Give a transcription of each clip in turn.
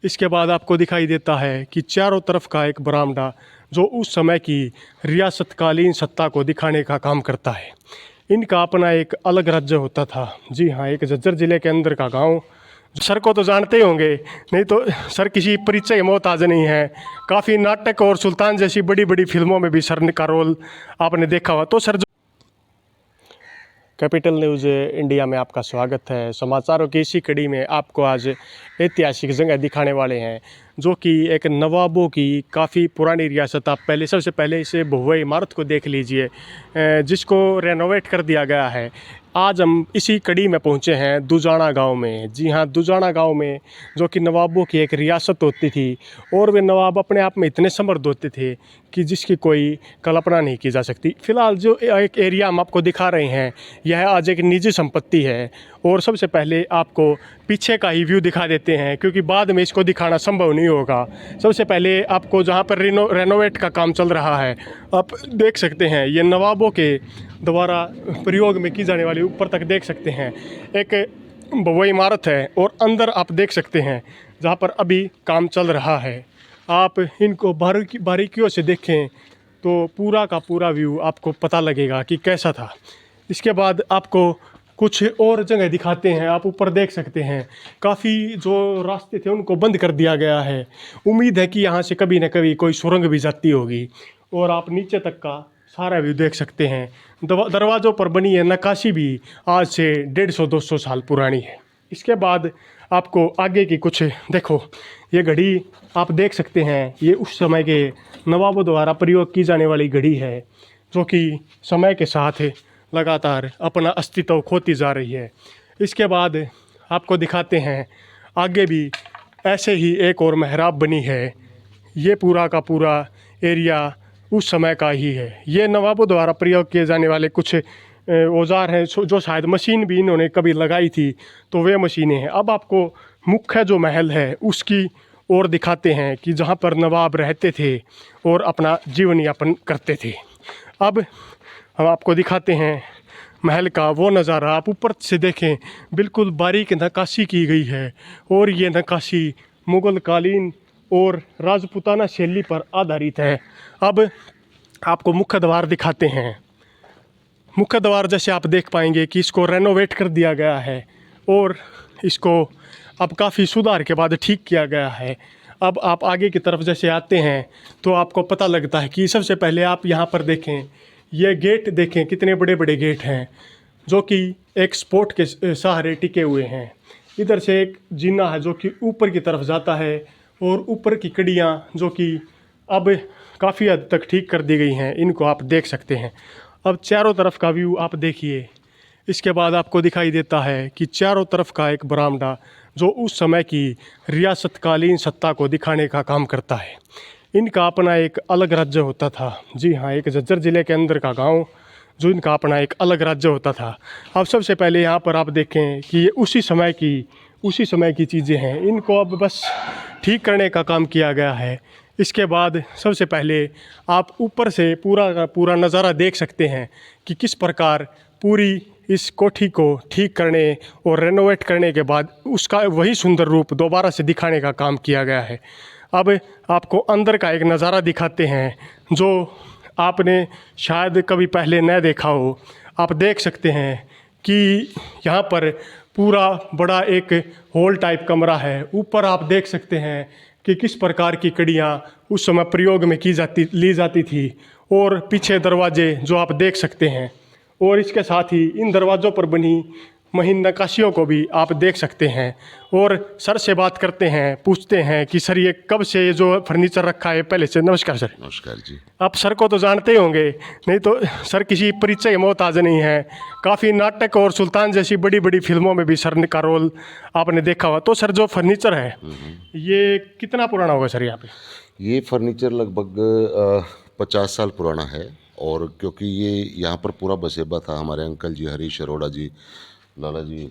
इसके बाद आपको दिखाई देता है कि चारों तरफ का एक बरामदा जो उस समय की रियासतकालीन सत्ता को दिखाने का काम करता है। इनका अपना एक अलग राज्य होता था। जी हाँ, एक झज्जर ज़िले के अंदर का गांव। सर को तो जानते ही होंगे, नहीं तो सर किसी परिचय की मोहताज नहीं है। काफ़ी नाटक और सुल्तान जैसी बड़ी बड़ी फिल्मों में भी सर का रोल आपने देखा हुआ। तो सर, कैपिटल न्यूज़ इंडिया में आपका स्वागत है। समाचारों की इसी कड़ी में आपको आज ऐतिहासिक जगह दिखाने वाले हैं, जो कि एक नवाबों की काफ़ी पुरानी रियासत। आप सबसे पहले इस भव्य इमारत को देख लीजिए, जिसको रेनोवेट कर दिया गया है। आज हम इसी कड़ी में पहुंचे हैं दुजाना गांव में। जी हाँ, दुजाना गांव में, जो कि नवाबों की एक रियासत होती थी, और वे नवाब अपने आप में इतने समृद्ध होते थे कि जिसकी कोई कल्पना नहीं की जा सकती। फ़िलहाल जो एक एरिया हम आपको दिखा रहे हैं, यह आज एक निजी संपत्ति है। और सबसे पहले आपको पीछे का ही व्यू दिखा देते हैं, क्योंकि बाद में इसको दिखाना संभव नहीं होगा। सबसे पहले आपको जहाँ पर रेनोवेट का काम चल रहा है, आप देख सकते हैं, ये नवाबों के द्वारा प्रयोग में की जाने वाली, ऊपर तक देख सकते हैं, एक भव्य इमारत है। और अंदर आप देख सकते हैं जहाँ पर अभी काम चल रहा है। आप इनको बारीकियों से देखें तो पूरा का पूरा व्यू आपको पता लगेगा कि कैसा था। इसके बाद आपको कुछ और जगह दिखाते हैं। आप ऊपर देख सकते हैं, काफ़ी जो रास्ते थे उनको बंद कर दिया गया है। उम्मीद है कि यहाँ से कभी न कभी कोई सुरंग भी जाती होगी। और आप नीचे तक का सारा व्यू देख सकते हैं। दरवाज़ों पर बनी है नक्काशी भी आज से 150-200 साल पुरानी है। इसके बाद आपको आगे की कुछ देखो, ये घड़ी आप देख सकते हैं, ये उस समय के नवाबों द्वारा प्रयोग की जाने वाली घड़ी है, जो कि समय के साथ लगातार अपना अस्तित्व खोती जा रही है। इसके बाद आपको दिखाते हैं आगे भी ऐसे ही एक और मेहराब बनी है। ये पूरा का पूरा एरिया उस समय का ही है। ये नवाबों द्वारा प्रयोग किए जाने वाले कुछ औजार हैं, जो शायद मशीन भी इन्होंने कभी लगाई थी, तो वे मशीनें हैं। अब आपको मुख्य जो महल है उसकी ओर दिखाते हैं कि जहाँ पर नवाब रहते थे और अपना जीवन यापन करते थे। अब हम आपको दिखाते हैं महल का वो नज़ारा। आप ऊपर से देखें, बिल्कुल बारीक नक्काशी की गई है, और ये नक्काशी मुग़ल कालीन और राजपूताना शैली पर आधारित है। अब आपको मुख्य द्वार दिखाते हैं। मुख्य द्वार जैसे आप देख पाएंगे कि इसको रेनोवेट कर दिया गया है, और इसको अब काफ़ी सुधार के बाद ठीक किया गया है। अब आप आगे की तरफ जैसे आते हैं तो आपको पता लगता है कि सबसे पहले आप यहाँ पर देखें, ये गेट देखें, कितने बड़े बड़े गेट हैं, जो कि एक स्पोर्ट के सहारे टिके हुए हैं। इधर से एक जीना है जो कि ऊपर की तरफ जाता है, और ऊपर की कड़ियाँ जो कि अब काफ़ी हद तक ठीक कर दी गई हैं, इनको आप देख सकते हैं। अब चारों तरफ का व्यू आप देखिए। इसके बाद आपको दिखाई देता है कि चारों तरफ का एक बरामदा जो उस समय की रियासतकालीन सत्ता को दिखाने का काम करता है। इनका अपना एक अलग राज्य होता था। जी हाँ, एक झज्जर ज़िले के अंदर का गांव, जो इनका अपना एक अलग राज्य होता था। अब सबसे पहले यहाँ पर आप देखें कि ये उसी समय की चीज़ें हैं। इनको अब बस ठीक करने का काम किया गया है। इसके बाद सबसे पहले आप ऊपर से पूरा का पूरा नज़ारा देख सकते हैं कि किस प्रकार पूरी इस कोठी को ठीक करने और रेनोवेट करने के बाद उसका वही सुंदर रूप दोबारा से दिखाने का काम किया गया है। अब आपको अंदर का एक नज़ारा दिखाते हैं, जो आपने शायद कभी पहले न देखा हो। आप देख सकते हैं कि यहाँ पर पूरा बड़ा एक हॉल टाइप कमरा है। ऊपर आप देख सकते हैं कि किस प्रकार की कड़ियाँ उस समय प्रयोग में ली जाती थी, और पीछे दरवाजे जो आप देख सकते हैं, और इसके साथ ही इन दरवाज़ों पर बनी महीन नक्काशियों को भी आप देख सकते हैं। और सर से बात करते हैं, पूछते हैं कि सर ये कब से ये जो फर्नीचर रखा है। पहले से नमस्कार सर। नमस्कार जी। आप सर को तो जानते ही होंगे, नहीं तो सर किसी परिचय की मोहताज नहीं है। काफ़ी नाटक और सुल्तान जैसी बड़ी बड़ी फिल्मों में भी सर का रोल आपने देखा हुआ। तो सर जो फर्नीचर है, ये कितना पुराना होगा सर यहाँ पे? ये फर्नीचर लगभग 50 साल पुराना है। और क्योंकि ये यहाँ पर पूरा बसेबा था, हमारे अंकल जी हरीश अरोड़ा जी, लाला जी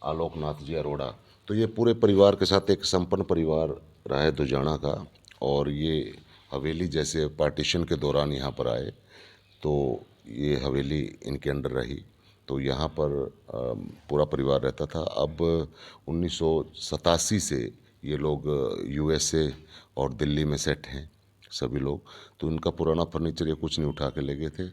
आलोकनाथ जी अरोड़ा, तो ये पूरे परिवार के साथ एक संपन्न परिवार रहा है दुजाना का। और ये हवेली जैसे पार्टीशन के दौरान यहाँ पर आए, तो ये हवेली इनके अंडर रही, तो यहाँ पर पूरा परिवार रहता था। अब 1987 से ये लोग यूएसए और दिल्ली में सेट हैं सभी लोग। तो इनका पुराना फर्नीचर ये कुछ नहीं उठा के ले गए थे,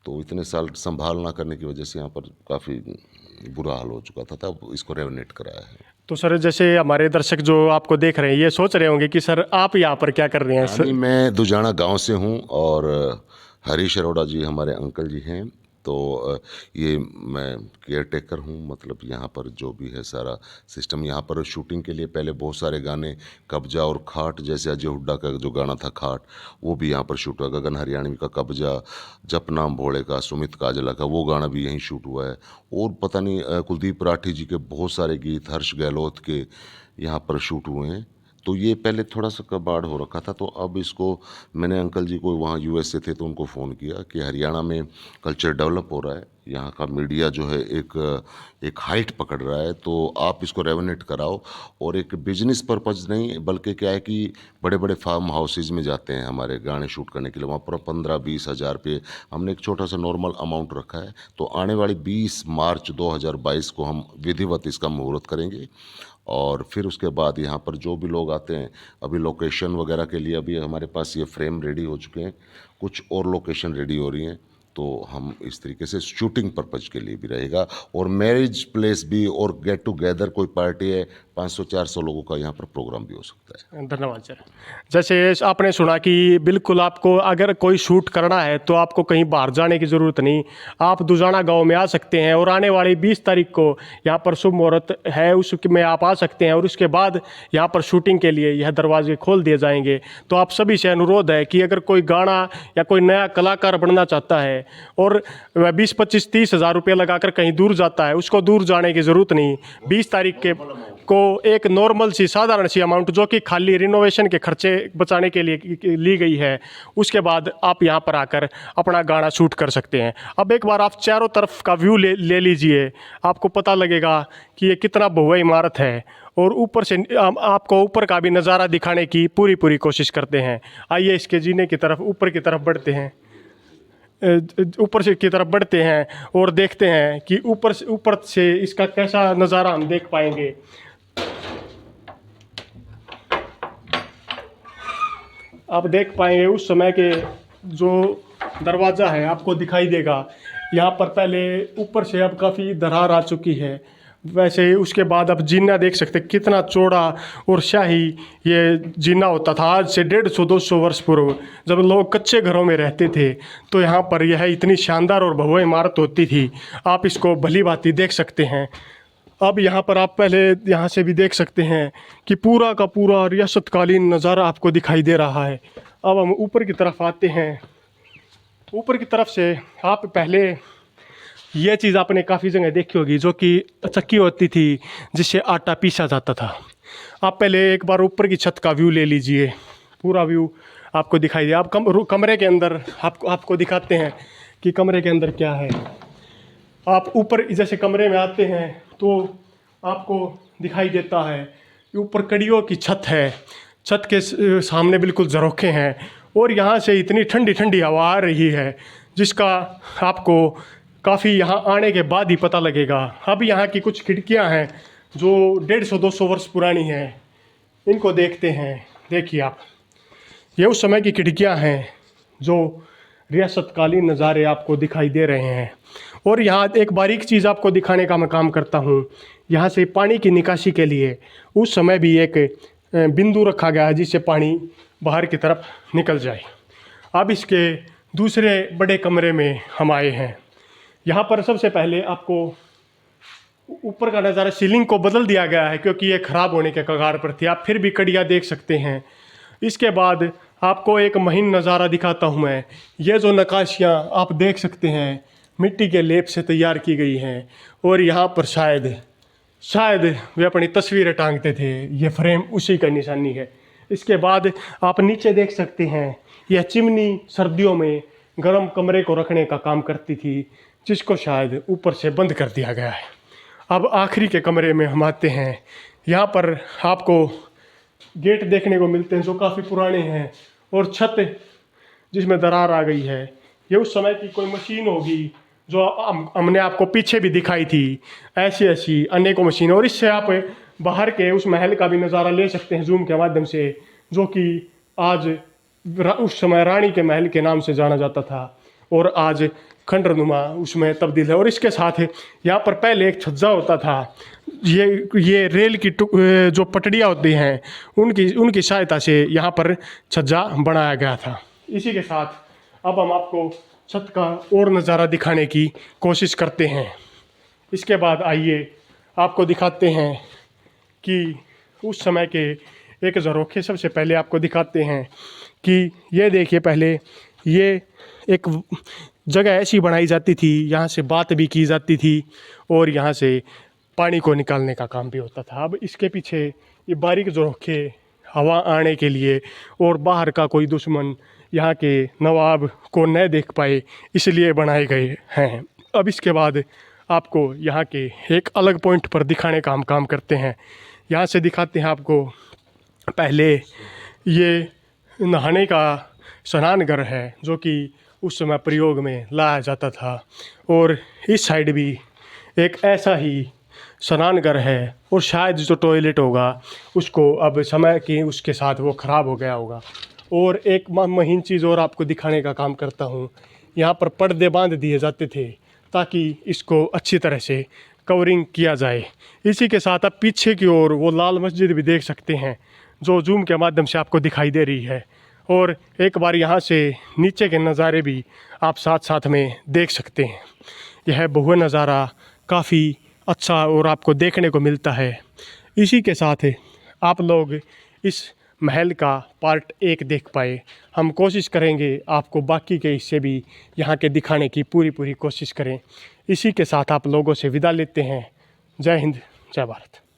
तो इतने साल संभाल ना करने की वजह से यहाँ पर काफ़ी बुरा हाल हो चुका था, तब इसको रेनोवेट कराया है। तो सर जैसे हमारे दर्शक जो आपको देख रहे हैं ये सोच रहे होंगे कि सर आप यहाँ पर क्या कर रहे हैं यानी मैं दुजाना गांव से हूँ और हरीश अरोड़ा जी हमारे अंकल जी हैं। तो ये मैं केयर टेकर हूँ, मतलब यहाँ पर जो भी है सारा सिस्टम, यहाँ पर शूटिंग के लिए पहले बहुत सारे गाने कब्जा और खाट, जैसे अजय हुड्डा का जो गाना था खाट, वो भी यहाँ पर शूट हुआ। गगन हरियाणवी का कब्जा, जप नाम भोले का, सुमित काजला का वो गाना भी यहीं शूट हुआ है। और पता नहीं कुलदीप राठी जी के बहुत सारे गीत, हर्ष गहलोत के यहाँ पर शूट हुए हैं। तो ये पहले थोड़ा सा कबाड़ हो रखा था, तो अब इसको मैंने अंकल जी को वहाँ यूएस से थे तो उनको फ़ोन किया कि हरियाणा में कल्चर डेवलप हो रहा है, यहाँ का मीडिया जो है एक हाइट पकड़ रहा है, तो आप इसको रेवनेट कराओ। और एक बिजनेस पर्पज़ नहीं बल्कि क्या है कि बड़े बड़े फार्म हाउसेज में जाते हैं हमारे गाने शूट करने के लिए, वहाँ पर 15-20 हज़ार पे हमने एक छोटा सा नॉर्मल अमाउंट रखा है। तो आने वाली 20 मार्च 2022 को हम विधिवत इसका मुहूर्त करेंगे और फिर उसके बाद यहाँ पर जो भी लोग आते हैं, अभी लोकेशन वगैरह के लिए अभी हमारे पास ये फ्रेम रेडी हो चुके हैं, कुछ और लोकेशन रेडी हो रही हैं, तो हम इस तरीके से शूटिंग पर्पज़ के लिए भी रहेगा और मैरिज प्लेस भी, और गेट टुगेदर कोई पार्टी है 500-400 लोगों का यहाँ पर प्रोग्राम भी हो सकता है। धन्यवाद सर। जैसे आपने सुना कि बिल्कुल आपको अगर कोई शूट करना है तो आपको कहीं बाहर जाने की ज़रूरत नहीं, आप दुजाना गांव में आ सकते हैं और आने वाली 20 तारीख को यहाँ पर शुभ मुहूर्त है, उसमें आप आ सकते हैं और उसके बाद यहाँ पर शूटिंग के लिए यह दरवाजे खोल दिए जाएंगे। तो आप सभी से अनुरोध है कि अगर कोई गाना या कोई नया कलाकार बनना चाहता है और 20-25-30 हज़ार रुपये लगाकर कहीं दूर जाता है, उसको दूर जाने की ज़रूरत नहीं। 20 तारीख के को एक नॉर्मल सी साधारण सी अमाउंट जो कि खाली रिनोवेशन के खर्चे बचाने के लिए ली गई है, उसके बाद आप यहाँ पर आकर अपना गाना शूट कर सकते हैं। अब एक बार आप चारों तरफ का व्यू ले लीजिए, आपको पता लगेगा कि ये कितना भव्य इमारत है और ऊपर से आपको ऊपर का भी नज़ारा दिखाने की पूरी कोशिश करते हैं। आइए इसके जीने की तरफ, ऊपर की तरफ बढ़ते हैं, ऊपर से की तरफ बढ़ते हैं और देखते हैं कि ऊपर से इसका कैसा नज़ारा हम देख पाएंगे। आप देख पाएंगे उस समय के जो दरवाज़ा है आपको दिखाई देगा। यहाँ पर पहले ऊपर से अब काफ़ी दरार आ चुकी है, वैसे उसके बाद अब जीना देख सकते कितना चौड़ा और शाही ये जीना होता था। आज से 150-200 वर्ष पूर्व जब लोग कच्चे घरों में रहते थे तो यहाँ पर यह इतनी शानदार और भव्य इमारत होती थी। आप इसको भली भांति देख सकते हैं। अब यहाँ पर आप पहले यहाँ से भी देख सकते हैं कि पूरा का पूरा रियासतकालीन नज़ारा आपको दिखाई दे रहा है। अब हम ऊपर की तरफ आते हैं। ऊपर की तरफ से आप पहले ये चीज़ आपने काफ़ी जगह देखी होगी जो कि चक्की होती थी जिससे आटा पीसा जाता था। आप पहले एक बार ऊपर की छत का व्यू ले लीजिए, पूरा व्यू आपको दिखाई दे। आप कमरे के अंदर आपको दिखाते हैं कि कमरे के अंदर क्या है। आप ऊपर जैसे कमरे में आते हैं तो आपको दिखाई देता है कि ऊपर कड़ियों की छत है, छत के सामने बिल्कुल झरोखे हैं और यहाँ से इतनी ठंडी ठंडी हवा आ रही है जिसका आपको काफ़ी यहाँ आने के बाद ही पता लगेगा। अब यहाँ की कुछ खिड़कियाँ हैं जो 150-200 वर्ष पुरानी हैं, इनको देखते हैं। देखिए आप, ये उस समय की खिड़कियाँ हैं जो रियासतकालीन नज़ारे आपको दिखाई दे रहे हैं। और यहाँ एक बारीक चीज़ आपको दिखाने का मैं काम करता हूँ। यहाँ से पानी की निकासी के लिए उस समय भी एक बिंदु रखा गया है जिससे पानी बाहर की तरफ निकल जाए। अब इसके दूसरे बड़े कमरे में हम आए हैं। यहाँ पर सबसे पहले आपको ऊपर का नज़ारा, सीलिंग को बदल दिया गया है क्योंकि ये ख़राब होने के कगार पर थी। आप फिर भी कड़ियाँ देख सकते हैं। इसके बाद आपको एक महीन नज़ारा दिखाता हूँ मैं। ये जो नक्काशियाँ आप देख सकते हैं मिट्टी के लेप से तैयार की गई हैं और यहाँ पर शायद वे अपनी तस्वीरें टांगते थे। ये फ्रेम उसी का निशानी है। इसके बाद आप नीचे देख सकते हैं, यह चिमनी सर्दियों में गर्म कमरे को रखने का काम करती थी जिसको शायद ऊपर से बंद कर दिया गया है। अब आखिरी के कमरे में हम आते हैं। यहाँ पर आपको गेट देखने को मिलते हैं जो काफ़ी पुराने हैं और छत जिसमें दरार आ गई है। ये उस समय की कोई मशीन होगी जो हमने आपको पीछे भी दिखाई थी। ऐसी अनेकों मशीनें, और इससे आप बाहर के उस महल का भी नज़ारा ले सकते हैं जूम के माध्यम से, जो कि आज उस समय रानी के महल के नाम से जाना जाता था और आज खंडरनुमा उसमें तब्दील है। और इसके साथ यहाँ पर पहले एक छज्जा होता था। ये रेल की जो पटड़ियाँ होती हैं उनकी सहायता से यहाँ पर छज्जा बनाया गया था। इसी के साथ अब हम आपको छत का और नज़ारा दिखाने की कोशिश करते हैं। इसके बाद आइए आपको दिखाते हैं कि उस समय के एक झरोखे सबसे पहले आपको दिखाते हैं कि ये देखिए, पहले ये एक जगह ऐसी बनाई जाती थी, यहाँ से बात भी की जाती थी और यहाँ से पानी को निकालने का काम भी होता था। अब इसके पीछे ये बारीक झरोखे हवा आने के लिए और बाहर का कोई दुश्मन यहाँ के नवाब को न देख पाए इसलिए बनाए गए हैं। अब इसके बाद आपको यहाँ के एक अलग पॉइंट पर दिखाने का हम काम करते हैं। यहाँ से दिखाते हैं आपको, पहले ये नहाने का स्नानघर है जो कि उस समय प्रयोग में लाया जाता था, और इस साइड भी एक ऐसा ही स्नानघर है और शायद जो टॉयलेट होगा उसको अब समय की उसके साथ वो ख़राब हो गया होगा। और एक महीन चीज़ और आपको दिखाने का काम करता हूँ, यहाँ पर पर्दे बांध दिए जाते थे ताकि इसको अच्छी तरह से कवरिंग किया जाए। इसी के साथ आप पीछे की ओर वो लाल मस्जिद भी देख सकते हैं जो जूम के माध्यम से आपको दिखाई दे रही है। और एक बार यहाँ से नीचे के नज़ारे भी आप साथ साथ में देख सकते हैं। यह बहु नज़ारा काफ़ी अच्छा और आपको देखने को मिलता है। इसी के साथ आप लोग इस महल का पार्ट 1 देख पाए। हम कोशिश करेंगे आपको बाकी के हिस्से भी यहाँ के दिखाने की पूरी कोशिश करें। इसी के साथ आप लोगों से विदा लेते हैं। जय हिंद, जय भारत।